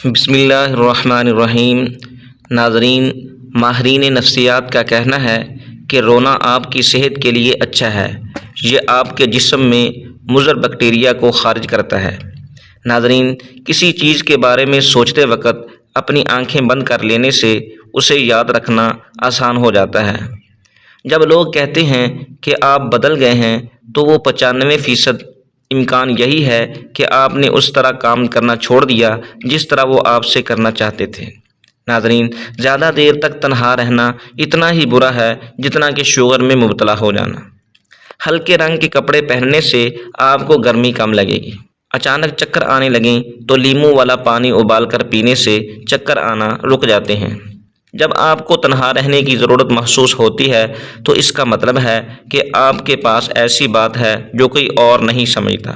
بسم اللہ الرحمن الرحیم۔ ناظرین، ماہرین نفسیات کا کہنا ہے کہ رونا آپ کی صحت کے لیے اچھا ہے۔ یہ آپ کے جسم میں مضر بیکٹیریا کو خارج کرتا ہے۔ ناظرین، کسی چیز کے بارے میں سوچتے وقت اپنی آنکھیں بند کر لینے سے اسے یاد رکھنا آسان ہو جاتا ہے۔ جب لوگ کہتے ہیں کہ آپ بدل گئے ہیں تو وہ 95% امکان یہی ہے کہ آپ نے اس طرح کام کرنا چھوڑ دیا جس طرح وہ آپ سے کرنا چاہتے تھے۔ ناظرین، زیادہ دیر تک تنہا رہنا اتنا ہی برا ہے جتنا کہ شوگر میں مبتلا ہو جانا۔ ہلکے رنگ کے کپڑے پہننے سے آپ کو گرمی کم لگے گی۔ اچانک چکر آنے لگیں تو لیموں والا پانی ابال کر پینے سے چکر آنا رک جاتے ہیں۔ جب آپ کو تنہا رہنے کی ضرورت محسوس ہوتی ہے تو اس کا مطلب ہے کہ آپ کے پاس ایسی بات ہے جو کوئی اور نہیں سمجھتا۔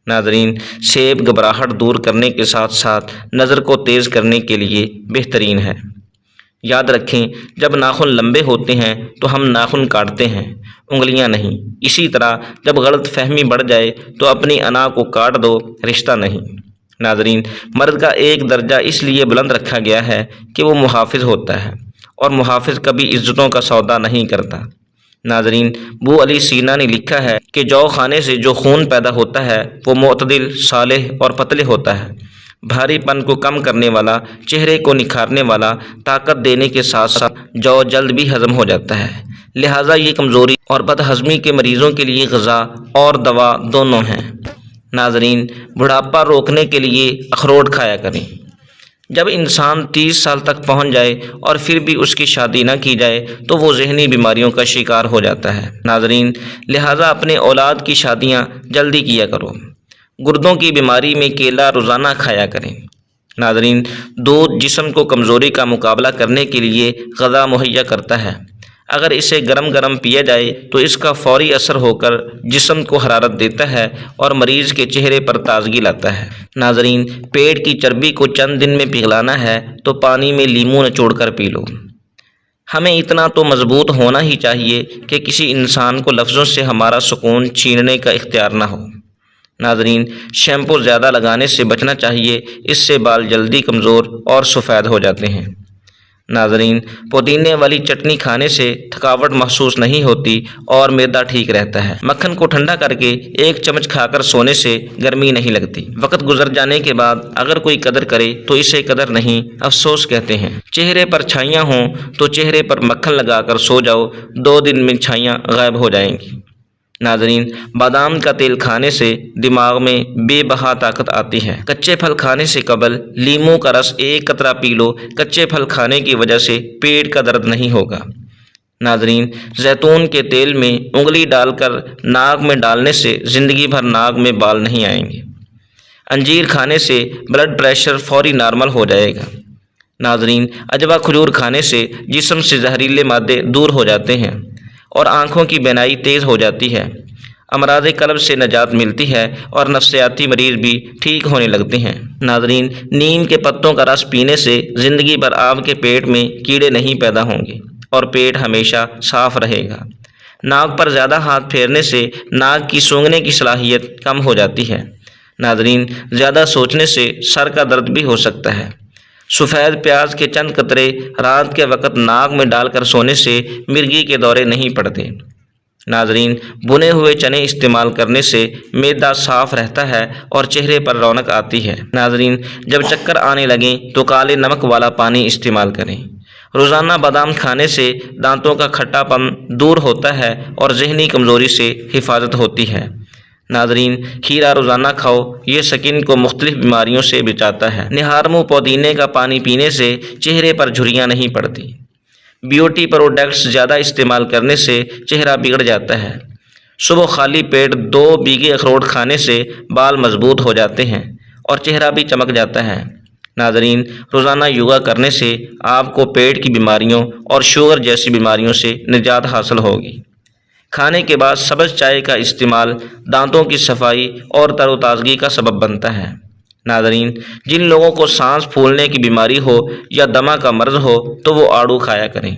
ناظرین، سیب گھبراہٹ دور کرنے کے ساتھ ساتھ نظر کو تیز کرنے کے لیے بہترین ہے۔ یاد رکھیں، جب ناخن لمبے ہوتے ہیں تو ہم ناخن کاٹتے ہیں، انگلیاں نہیں۔ اسی طرح جب غلط فہمی بڑھ جائے تو اپنی انا کو کاٹ دو، رشتہ نہیں۔ ناظرین، مرد کا ایک درجہ اس لیے بلند رکھا گیا ہے کہ وہ محافظ ہوتا ہے، اور محافظ کبھی عزتوں کا سودا نہیں کرتا۔ ناظرین، ابو علی سینا نے لکھا ہے کہ جو خانے سے جو خون پیدا ہوتا ہے وہ معتدل، صالح اور پتلے ہوتا ہے، بھاری پن کو کم کرنے والا، چہرے کو نکھارنے والا، طاقت دینے کے ساتھ ساتھ جو جلد بھی ہضم ہو جاتا ہے۔ لہٰذا یہ کمزوری اور بد ہضمی کے مریضوں کے لیے غذا اور دوا دونوں ہیں۔ ناظرین، بڑھاپا روکنے کے لیے اخروٹ کھایا کریں۔ جب انسان 30 سال تک پہنچ جائے اور پھر بھی اس کی شادی نہ کی جائے تو وہ ذہنی بیماریوں کا شکار ہو جاتا ہے۔ ناظرین، لہٰذا اپنے اولاد کی شادیاں جلدی کیا کرو۔ گردوں کی بیماری میں کیلا روزانہ کھایا کریں۔ ناظرین، دودھ جسم کو کمزوری کا مقابلہ کرنے کے لیے غذا مہیا کرتا ہے۔ اگر اسے گرم گرم پیا جائے تو اس کا فوری اثر ہو کر جسم کو حرارت دیتا ہے اور مریض کے چہرے پر تازگی لاتا ہے۔ ناظرین، پیٹ کی چربی کو چند دن میں پگھلانا ہے تو پانی میں لیموں نچوڑ کر پی لو۔ ہمیں اتنا تو مضبوط ہونا ہی چاہیے کہ کسی انسان کو لفظوں سے ہمارا سکون چھیننے کا اختیار نہ ہو۔ ناظرین، شیمپو زیادہ لگانے سے بچنا چاہیے، اس سے بال جلدی کمزور اور سفید ہو جاتے ہیں۔ ناظرین، پودینے والی چٹنی کھانے سے تھکاوٹ محسوس نہیں ہوتی اور معدہ ٹھیک رہتا ہے۔ مکھن کو ٹھنڈا کر کے 1 چمچ کھا کر سونے سے گرمی نہیں لگتی۔ وقت گزر جانے کے بعد اگر کوئی قدر کرے تو اسے قدر نہیں، افسوس کہتے ہیں۔ چہرے پر چھائیاں ہوں تو چہرے پر مکھن لگا کر سو جاؤ، 2 دن میں چھائیاں غائب ہو جائیں گی۔ ناظرین، بادام کا تیل کھانے سے دماغ میں بے بہا طاقت آتی ہے۔ کچے پھل کھانے سے قبل لیموں کا رس 1 قطرہ پی لو، کچے پھل کھانے کی وجہ سے پیٹ کا درد نہیں ہوگا۔ ناظرین، زیتون کے تیل میں انگلی ڈال کر ناک میں ڈالنے سے زندگی بھر ناک میں بال نہیں آئیں گے۔ انجیر کھانے سے بلڈ پریشر فوری نارمل ہو جائے گا۔ ناظرین، عجوا کھجور کھانے سے جسم سے زہریلے مادے دور ہو جاتے ہیں اور آنکھوں کی بینائی تیز ہو جاتی ہے۔ امراض قلب سے نجات ملتی ہے اور نفسیاتی مریض بھی ٹھیک ہونے لگتے ہیں۔ ناظرین، نیم کے پتوں کا رس پینے سے زندگی بھر آپ کے پیٹ میں کیڑے نہیں پیدا ہوں گے اور پیٹ ہمیشہ صاف رہے گا۔ ناک پر زیادہ ہاتھ پھیرنے سے ناک کی سونگھنے کی صلاحیت کم ہو جاتی ہے۔ ناظرین، زیادہ سوچنے سے سر کا درد بھی ہو سکتا ہے۔ سفید پیاز کے چند قطرے رات کے وقت ناک میں ڈال کر سونے سے مرگی کے دورے نہیں پڑتے۔ ناظرین، بنے ہوئے چنے استعمال کرنے سے معدہ صاف رہتا ہے اور چہرے پر رونق آتی ہے۔ ناظرین، جب چکر آنے لگیں تو کالے نمک والا پانی استعمال کریں۔ روزانہ بادام کھانے سے دانتوں کا کھٹا پن دور ہوتا ہے اور ذہنی کمزوری سے حفاظت ہوتی ہے۔ ناظرین، کھیرا روزانہ کھاؤ، یہ سکن کو مختلف بیماریوں سے بچاتا ہے۔ نہارمو پودینے کا پانی پینے سے چہرے پر جھریاں نہیں پڑتی۔ بیوٹی پروڈکٹس زیادہ استعمال کرنے سے چہرہ بگڑ جاتا ہے۔ صبح خالی پیٹ 2 بیگے اخروٹ کھانے سے بال مضبوط ہو جاتے ہیں اور چہرہ بھی چمک جاتا ہے۔ ناظرین، روزانہ یوگا کرنے سے آپ کو پیٹ کی بیماریوں اور شوگر جیسی بیماریوں سے نجات حاصل ہوگی۔ کھانے کے بعد سبز چائے کا استعمال دانتوں کی صفائی اور تر و تازگی کا سبب بنتا ہے۔ ناظرین، جن لوگوں کو سانس پھولنے کی بیماری ہو یا دمہ کا مرض ہو تو وہ آڑو کھایا کریں۔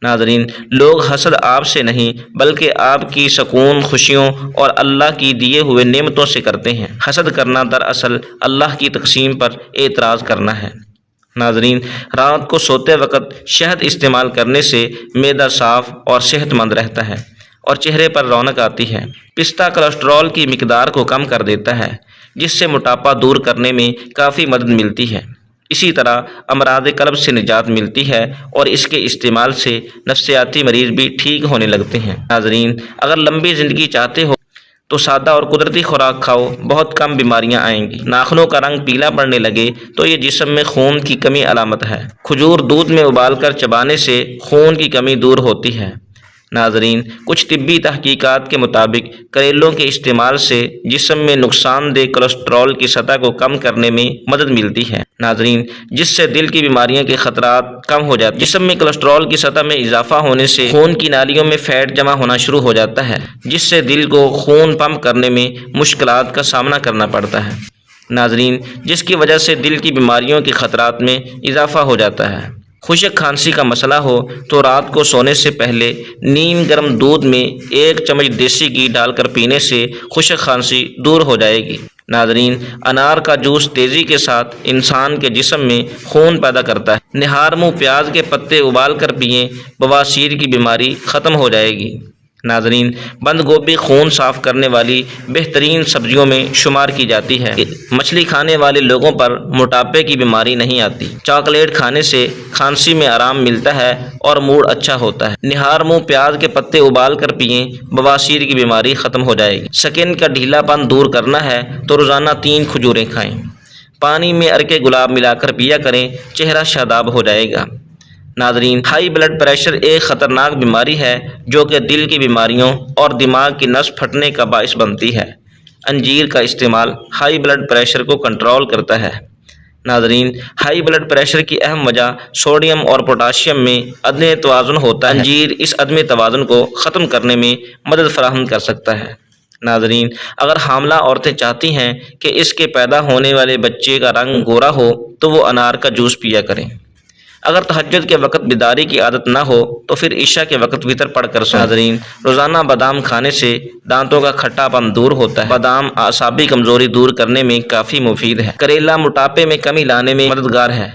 ناظرین، لوگ حسد آپ سے نہیں بلکہ آپ کی سکون، خوشیوں اور اللہ کی دیے ہوئے نعمتوں سے کرتے ہیں۔ حسد کرنا دراصل اللہ کی تقسیم پر اعتراض کرنا ہے۔ ناظرین، رات کو سوتے وقت شہد استعمال کرنے سے معدہ صاف اور صحت مند رہتا ہے اور چہرے پر رونق آتی ہے۔ پستہ کولیسٹرول کی مقدار کو کم کر دیتا ہے، جس سے موٹاپا دور کرنے میں کافی مدد ملتی ہے۔ اسی طرح امراض قلب سے نجات ملتی ہے اور اس کے استعمال سے نفسیاتی مریض بھی ٹھیک ہونے لگتے ہیں۔ ناظرین، اگر لمبی زندگی چاہتے ہو تو سادہ اور قدرتی خوراک کھاؤ، بہت کم بیماریاں آئیں گی۔ ناخنوں کا رنگ پیلا پڑنے لگے تو یہ جسم میں خون کی کمی علامت ہے۔ کھجور دودھ میں ابال کر چبانے سے خون کی کمی دور ہوتی ہے۔ ناظرین، کچھ طبی تحقیقات کے مطابق کریلوں کے استعمال سے جسم میں نقصان دہ کولیسٹرول کی سطح کو کم کرنے میں مدد ملتی ہے۔ ناظرین، جس سے دل کی بیماریوں کے خطرات کم ہو جاتے ہیں۔ جسم میں کولیسٹرول کی سطح میں اضافہ ہونے سے خون کی نالیوں میں فیٹ جمع ہونا شروع ہو جاتا ہے، جس سے دل کو خون پمپ کرنے میں مشکلات کا سامنا کرنا پڑتا ہے۔ ناظرین، جس کی وجہ سے دل کی بیماریوں کے خطرات میں اضافہ ہو جاتا ہے۔ خشک کھانسی کا مسئلہ ہو تو رات کو سونے سے پہلے نیم گرم دودھ میں 1 چمچ دیسی گھی ڈال کر پینے سے خشک کھانسی دور ہو جائے گی۔ ناظرین، انار کا جوس تیزی کے ساتھ انسان کے جسم میں خون پیدا کرتا ہے۔ نہار منہ پیاز کے پتے ابال کر پئیں، بواسیر کی بیماری ختم ہو جائے گی۔ ناظرین، بند گوبھی خون صاف کرنے والی بہترین سبزیوں میں شمار کی جاتی ہے۔ مچھلی کھانے والے لوگوں پر موٹاپے کی بیماری نہیں آتی۔ چاکلیٹ کھانے سے کھانسی میں آرام ملتا ہے اور موڈ اچھا ہوتا ہے۔ نہار منہ پیاز کے پتے ابال کر پئیں، بواسیر کی بیماری ختم ہو جائے گی۔ سکن کا ڈھیلا پن دور کرنا ہے تو روزانہ 3 کھجوریں کھائیں۔ پانی میں عرق گلاب ملا کر پیا کریں، چہرہ شاداب ہو جائے گا۔ ناظرین، ہائی بلڈ پریشر ایک خطرناک بیماری ہے جو کہ دل کی بیماریوں اور دماغ کی نس پھٹنے کا باعث بنتی ہے۔ انجیر کا استعمال ہائی بلڈ پریشر کو کنٹرول کرتا ہے۔ ناظرین، ہائی بلڈ پریشر کی اہم وجہ سوڈیم اور پوٹاشیم میں عدم توازن ہوتا ہے۔ انجیر اس عدم توازن کو ختم کرنے میں مدد فراہم کر سکتا ہے۔ ناظرین، اگر حاملہ عورتیں چاہتی ہیں کہ اس کے پیدا ہونے والے بچے کا رنگ گورا ہو تو وہ انار کا جوس پیا کریں۔ اگر تہجد کے وقت بیداری کی عادت نہ ہو تو پھر عشاء کے وقت وتر پڑھ کر سوئیں۔ ناظرین، روزانہ بادام کھانے سے دانتوں کا کھٹا پن دور ہوتا ہے۔ بادام اعصابی کمزوری دور کرنے میں کافی مفید ہے۔ کریلا موٹاپے میں کمی لانے میں مددگار ہے۔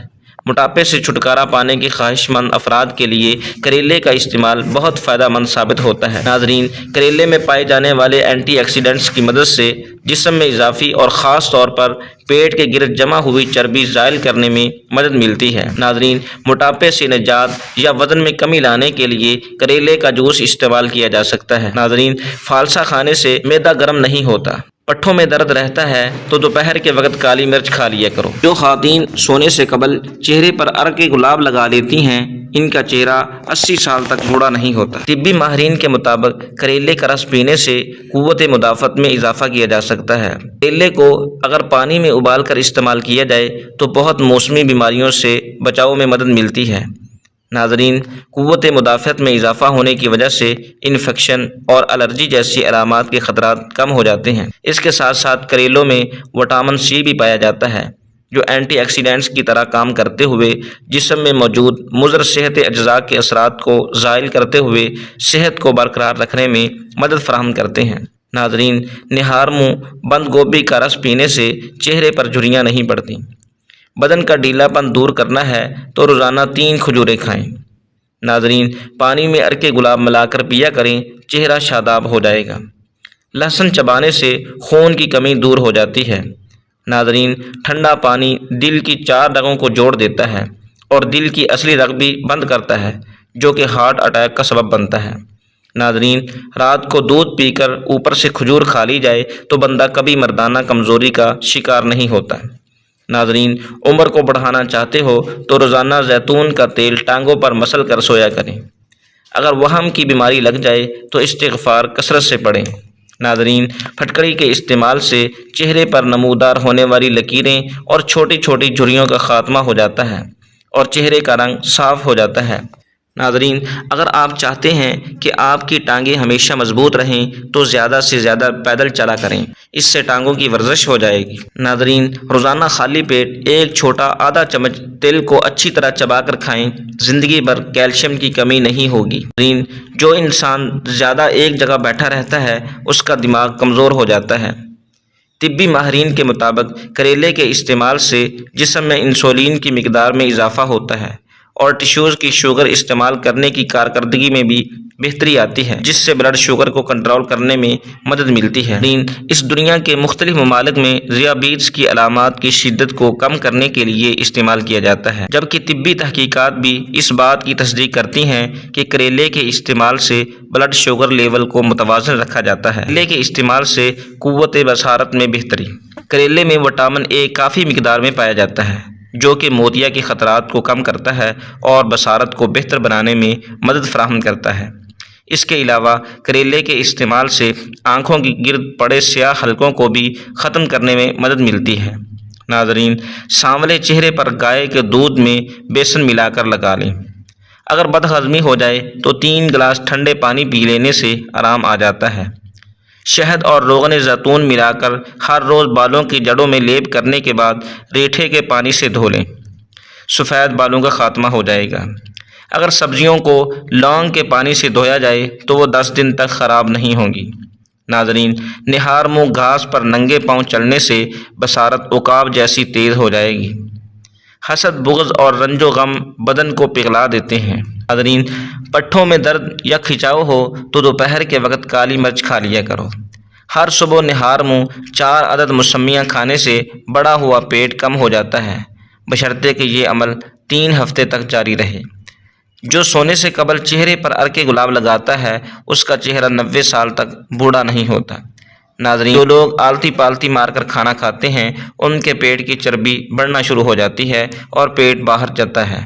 موٹاپے سے چھٹکارا پانے کے خواہش مند افراد کے لیے کریلے کا استعمال بہت فائدہ مند ثابت ہوتا ہے۔ ناظرین، کریلے میں پائے جانے والے اینٹی آکسیڈنٹس کی مدد سے جسم میں اضافی اور خاص طور پر پیٹ کے گرد جمع ہوئی چربی زائل کرنے میں مدد ملتی ہے۔ ناظرین، موٹاپے سے نجات یا وزن میں کمی لانے کے لیے کریلے کا جوس استعمال کیا جا سکتا ہے۔ ناظرین، فالسا کھانے سے معدہ گرم نہیں ہوتا۔ پٹھوں میں درد رہتا ہے تو دوپہر کے وقت کالی مرچ کھا لیا کرو۔ جو خواتین سونے سے قبل چہرے پر عرق گلاب لگا لیتی ہیں، ان کا چہرہ 80 سال تک بوڑھا نہیں ہوتا۔ طبی ماہرین کے مطابق کریلے کا رس پینے سے قوت مدافعت میں اضافہ کیا جا سکتا ہے۔ کریلے کو اگر پانی میں ابال کر استعمال کیا جائے تو بہت موسمی بیماریوں سے بچاؤ میں مدد ملتی ہے۔ ناظرین، قوت مدافعت میں اضافہ ہونے کی وجہ سے انفیکشن اور الرجی جیسی علامات کے خطرات کم ہو جاتے ہیں۔ اس کے ساتھ ساتھ کریلوں میں وٹامن سی بھی پایا جاتا ہے، جو اینٹی آکسیڈنٹس کی طرح کام کرتے ہوئے جسم میں موجود مضر صحت اجزاء کے اثرات کو زائل کرتے ہوئے صحت کو برقرار رکھنے میں مدد فراہم کرتے ہیں۔ ناظرین، نہار منہ بند گوبھی کا رس پینے سے چہرے پر جھریاں نہیں پڑتی۔ بدن کا ڈھیلا پن دور کرنا ہے تو روزانہ 3 کھجوریں کھائیں۔ ناظرین، پانی میں عرق گلاب ملا کر پیا کریں، چہرہ شاداب ہو جائے گا۔ لہسن چبانے سے خون کی کمی دور ہو جاتی ہے۔ ناظرین، ٹھنڈا پانی دل کی 4 رگوں کو جوڑ دیتا ہے اور دل کی اصلی رگ بھی بند کرتا ہے، جو کہ ہارٹ اٹیک کا سبب بنتا ہے۔ ناظرین، رات کو دودھ پی کر اوپر سے کھجور کھا لی جائے تو بندہ کبھی مردانہ کمزوری کا شکار نہیں ہوتا۔ ناظرین، عمر کو بڑھانا چاہتے ہو تو روزانہ زیتون کا تیل ٹانگوں پر مسل کر سویا کریں۔ اگر وہم کی بیماری لگ جائے تو استغفار کثرت سے پڑھیں۔ ناظرین، پھٹکڑی کے استعمال سے چہرے پر نمودار ہونے والی لکیریں اور چھوٹی چھوٹی جھریوں کا خاتمہ ہو جاتا ہے اور چہرے کا رنگ صاف ہو جاتا ہے۔ ناظرین، اگر آپ چاہتے ہیں کہ آپ کی ٹانگیں ہمیشہ مضبوط رہیں تو زیادہ سے زیادہ پیدل چلا کریں، اس سے ٹانگوں کی ورزش ہو جائے گی۔ ناظرین، روزانہ خالی پیٹ ایک چھوٹا آدھا چمچ تل کو اچھی طرح چبا کر کھائیں، زندگی بھر کیلشیم کی کمی نہیں ہوگی۔ ناظرین، جو انسان زیادہ ایک جگہ بیٹھا رہتا ہے اس کا دماغ کمزور ہو جاتا ہے۔ طبی ماہرین کے مطابق کریلے کے استعمال سے جسم میں انسولین کی مقدار میں اضافہ ہوتا ہے اور ٹیشوز کی شوگر استعمال کرنے کی کارکردگی میں بھی بہتری آتی ہے، جس سے بلڈ شوگر کو کنٹرول کرنے میں مدد ملتی ہے۔ اس دنیا کے مختلف ممالک میں ذیابیطس کی علامات کی شدت کو کم کرنے کے لیے استعمال کیا جاتا ہے، جبکہ طبی تحقیقات بھی اس بات کی تصدیق کرتی ہیں کہ کریلے کے استعمال سے بلڈ شوگر لیول کو متوازن رکھا جاتا ہے۔ کریلے کے استعمال سے قوت بصارت میں بہتری۔ کریلے میں وٹامن اے کافی مقدار میں پایا جاتا ہے، جو کہ موتیا کے خطرات کو کم کرتا ہے اور بصارت کو بہتر بنانے میں مدد فراہم کرتا ہے۔ اس کے علاوہ کریلے کے استعمال سے آنکھوں کی گرد پڑے سیاہ حلقوں کو بھی ختم کرنے میں مدد ملتی ہے۔ ناظرین، سانولے چہرے پر گائے کے دودھ میں بیسن ملا کر لگا لیں۔ اگر بد ہضمی ہو جائے تو 3 گلاس ٹھنڈے پانی پی لینے سے آرام آ جاتا ہے۔ شہد اور روغن زیتون ملا کر ہر روز بالوں کی جڑوں میں لیپ کرنے کے بعد ریٹھے کے پانی سے دھو لیں، سفید بالوں کا خاتمہ ہو جائے گا۔ اگر سبزیوں کو لونگ کے پانی سے دھویا جائے تو وہ 10 دن تک خراب نہیں ہوں گی۔ ناظرین، نہار منہ گھاس پر ننگے پاؤں چلنے سے بصارت عقاب جیسی تیز ہو جائے گی۔ حسد، بغض اور رنج و غم بدن کو پگھلا دیتے ہیں۔ ناظرین، پٹھوں میں درد یا کھچاؤ ہو تو دوپہر کے وقت کالی مرچ کھا لیا کرو۔ ہر صبح نہار منہ 4 عدد موسمیاں کھانے سے بڑا ہوا پیٹ کم ہو جاتا ہے، بشرطے کہ یہ عمل 3 ہفتے تک جاری رہے۔ جو سونے سے قبل چہرے پر عرق گلاب لگاتا ہے اس کا چہرہ 90 سال تک بوڑھا نہیں ہوتا۔ ناظرین، جو لوگ آلتی پالتی مار کر کھانا کھاتے ہیں ان کے پیٹ کی چربی بڑھنا شروع ہو جاتی ہے اور پیٹ باہر جاتا ہے۔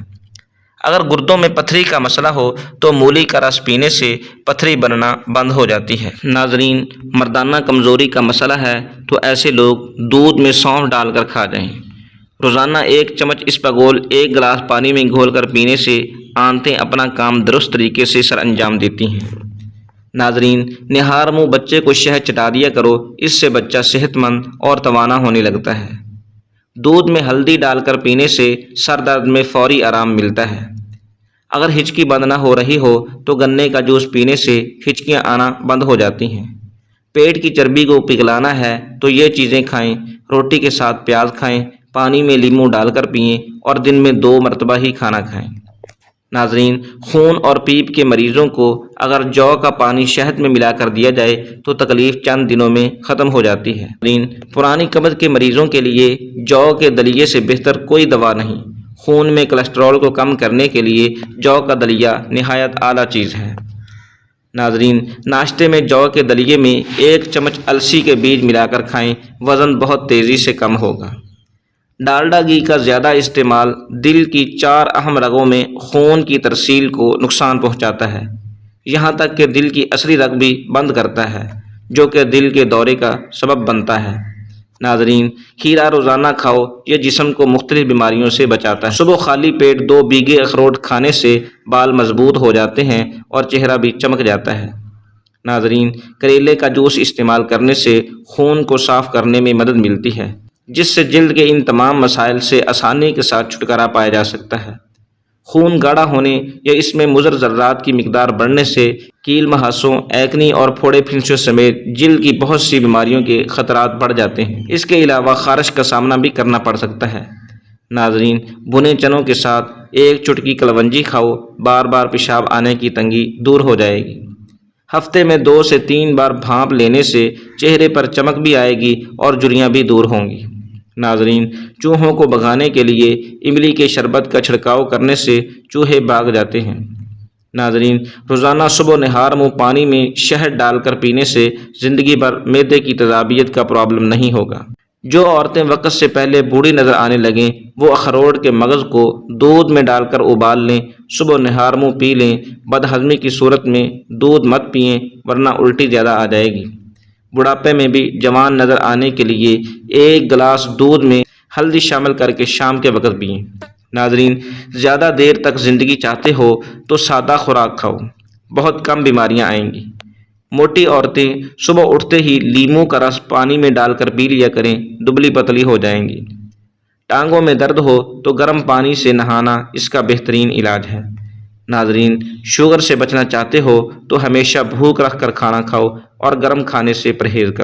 اگر گردوں میں پتھری کا مسئلہ ہو تو مولی کا رس پینے سے پتھری بننا بند ہو جاتی ہے۔ ناظرین، مردانہ کمزوری کا مسئلہ ہے تو ایسے لوگ دودھ میں سونف ڈال کر کھا جائیں۔ روزانہ 1 چمچ اسپاغول 1 گلاس پانی میں گھول کر پینے سے آنتیں اپنا کام درست طریقے سے سر انجام دیتی ہیں۔ ناظرین، نہار منہ بچے کو شہد چٹا دیا کرو، اس سے بچہ صحت مند اور توانا ہونے لگتا ہے۔ دودھ میں ہلدی ڈال کر پینے سے سر درد میں فوری آرام ملتا ہے۔ اگر ہچکی بند نہ ہو رہی ہو تو گنے کا جوس پینے سے ہچکیاں آنا بند ہو جاتی ہیں۔ پیٹ کی چربی کو پگھلانا ہے تو یہ چیزیں کھائیں، روٹی کے ساتھ پیاز کھائیں، پانی میں لیموں ڈال کر پئیں اور دن میں 2 مرتبہ ہی کھانا کھائیں۔ ناظرین، خون اور پیپ کے مریضوں کو اگر جو کا پانی شہد میں ملا کر دیا جائے تو تکلیف چند دنوں میں ختم ہو جاتی ہے۔ ناظرین، پرانی قبض کے مریضوں کے لیے جو کے دلیے سے بہتر کوئی دوا نہیں۔ خون میں کولیسٹرول کو کم کرنے کے لیے جو کا دلیہ نہایت اعلیٰ چیز ہے۔ ناظرین، ناشتے میں جو کے دلیے میں 1 چمچ السی کے بیج ملا کر کھائیں، وزن بہت تیزی سے کم ہوگا۔ ڈالڈا گھی کا زیادہ استعمال دل کی 4 اہم رگوں میں خون کی ترسیل کو نقصان پہنچاتا ہے، یہاں تک کہ دل کی اصلی رگ بھی بند کرتا ہے، جو کہ دل کے دورے کا سبب بنتا ہے۔ ناظرین، کھیرا روزانہ کھاؤ، یہ جسم کو مختلف بیماریوں سے بچاتا ہے۔ صبح خالی پیٹ 2 بیگھے اخروٹ کھانے سے بال مضبوط ہو جاتے ہیں اور چہرہ بھی چمک جاتا ہے۔ ناظرین، کریلے کا جوس استعمال کرنے سے خون کو صاف کرنے میں مدد ملتی ہے، جس سے جلد کے ان تمام مسائل سے آسانی کے ساتھ چھٹکارا پایا جا سکتا ہے۔ خون گاڑھا ہونے یا اس میں مضر ذرات کی مقدار بڑھنے سے کیل مہاسوں، ایکنی اور پھوڑے پھنسیوں سمیت جلد کی بہت سی بیماریوں کے خطرات بڑھ جاتے ہیں۔ اس کے علاوہ خارش کا سامنا بھی کرنا پڑ سکتا ہے۔ ناظرین، بھنے چنوں کے ساتھ 1 چٹکی کلونجی کھاؤ، بار بار پیشاب آنے کی تنگی دور ہو جائے گی۔ ہفتے میں 2 سے 3 بار بھانپ لینے سے چہرے پر چمک بھی آئے گی اور جھریاں بھی دور ہوں گی۔ ناظرین، چوہوں کو بھگانے کے لیے املی کے شربت کا چھڑکاؤ کرنے سے چوہے بھاگ جاتے ہیں۔ ناظرین، روزانہ صبح نہار منہ پانی میں شہد ڈال کر پینے سے زندگی بھر معدے کی تذابیت کا پرابلم نہیں ہوگا۔ جو عورتیں وقت سے پہلے بوڑھی نظر آنے لگیں وہ اخروٹ کے مغز کو دودھ میں ڈال کر ابال لیں، صبح نہار منہ پی لیں۔ بد ہضمی کی صورت میں دودھ مت پئیں ورنہ الٹی زیادہ آ جائے گی۔ بڑھاپے میں بھی جوان نظر آنے کے لیے 1 گلاس دودھ میں ہلدی شامل کر کے شام کے وقت پئیں۔ ناظرین، زیادہ دیر تک زندگی چاہتے ہو تو سادہ خوراک کھاؤ، بہت کم بیماریاں آئیں گی۔ موٹی عورتیں صبح اٹھتے ہی لیموں کا رس پانی میں ڈال کر پی لیا کریں، دبلی پتلی ہو جائیں گی۔ ٹانگوں میں درد ہو تو گرم پانی سے نہانا اس کا بہترین علاج ہے۔ ناظرین، شوگر سے بچنا چاہتے ہو تو ہمیشہ بھوک رکھ کر کھانا کھاؤ اور گرم کھانے سے پرہیز کرو۔